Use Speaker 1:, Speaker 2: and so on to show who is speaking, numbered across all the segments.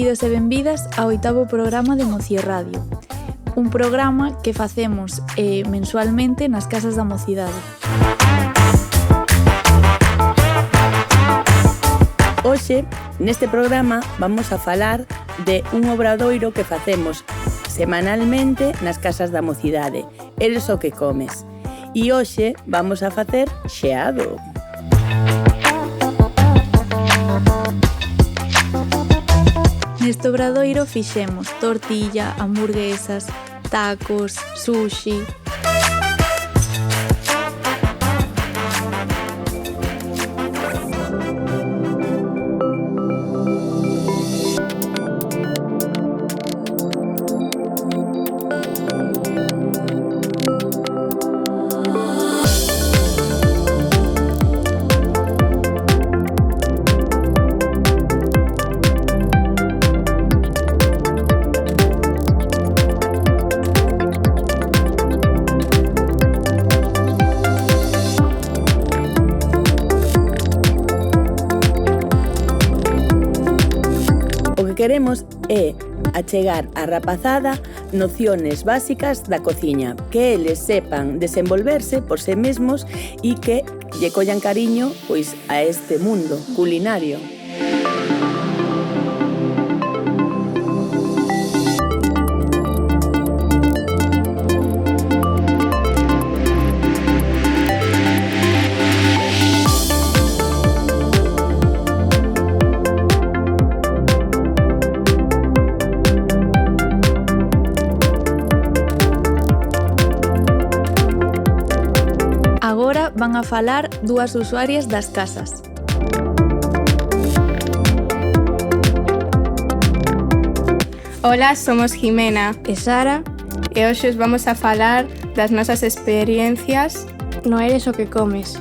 Speaker 1: Benvidos e benvidas ao 8º programa de Mocio Radio, un programa que facemos mensualmente nas casas da mocidade.
Speaker 2: Hoxe, neste programa, vamos a falar de un obradoiro que facemos semanalmente nas casas da mocidade. Eres o que comes. E hoxe vamos a facer xeado.
Speaker 1: Neste obradoiro fixemos tortilla, hamburguesas, tacos, sushi.
Speaker 2: Queremos é achegar á rapazada nociones básicas da cociña, que eles sepan desenvolverse por sí mesmos e que lle collan cariño pois a este mundo culinario.
Speaker 1: Agora van a falar dúas usuarias das casas.
Speaker 3: Ola, somos Jimena
Speaker 1: E Sara.
Speaker 3: e hoxe os vamos a falar das nosas experiencias
Speaker 4: No eres o que comes.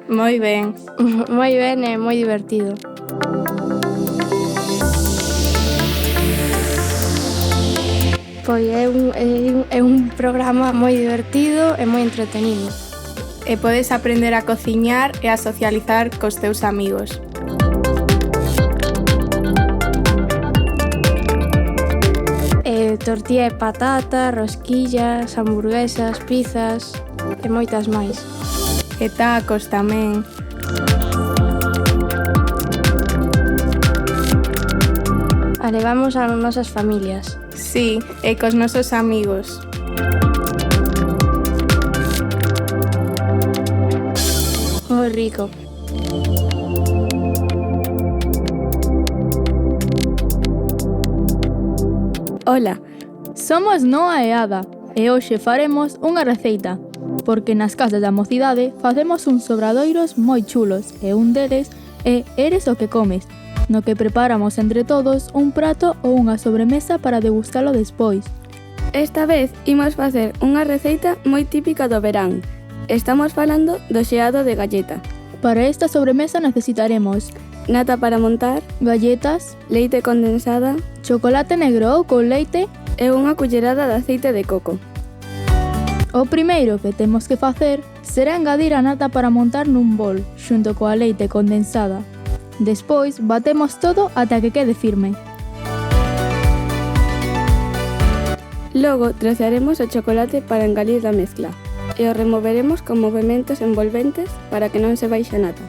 Speaker 3: moi ben.
Speaker 4: Moi ben e moi divertido. Pois é un programa moi divertido e moi entretenido.
Speaker 3: E podes aprender a cociñar e a socializar cos teus amigos.
Speaker 4: Tortilla de patata, rosquillas, hamburguesas, pizzas e moitas máis.
Speaker 3: E tacos tamén.
Speaker 4: A levamos ás nosas familias.
Speaker 3: Sí, e cos nosos amigos.
Speaker 4: Moi rico.
Speaker 5: Ola, somos Noa e Ada e hoxe faremos unha receita, porque nas casas da mocidade facemos uns obradoiros moi chulos e un deles é Eres o que comes, no que preparamos entre todos un prato ou unha sobremesa para degustalo despois.
Speaker 6: Esta vez imos facer unha receita moi típica do verán. Estamos falando do xeado de galleta.
Speaker 5: Para esta sobremesa necesitaremos
Speaker 6: Nata para montar,
Speaker 5: galletas,
Speaker 6: leite condensada
Speaker 5: chocolate negro ou con leite.
Speaker 6: e unha cullerada de aceite de coco.
Speaker 5: O primeiro que temos que facer será engadir a nata para montar nun bol, xunto coa leite condensada. Despois, batemos todo ata que quede firme.
Speaker 6: Logo, trocearemos o chocolate para engalir da mezcla e o removeremos con movementos envolventes para que non se baixe a nata.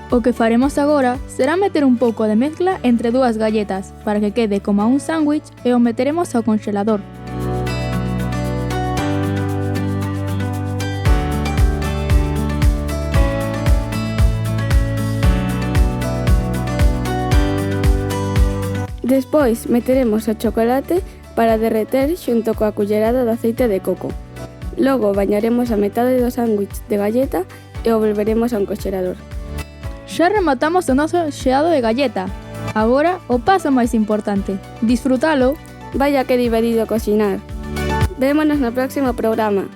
Speaker 5: O que faremos agora será meter un pouco de mezcla entre dúas galletas para que quede como un sándwich e o meteremos ao congelador.
Speaker 6: Despois, meteremos o chocolate para derreter xunto coa cullerada de aceite de coco. Logo, bañaremos a metade do sándwich de galleta e o volveremos a un congelador.
Speaker 5: Xa rematamos o noso xeado de galleta. Agora, o paso máis importante, disfrutalo.
Speaker 6: Vaya que divertido cocinar. Vémonos no próximo programa.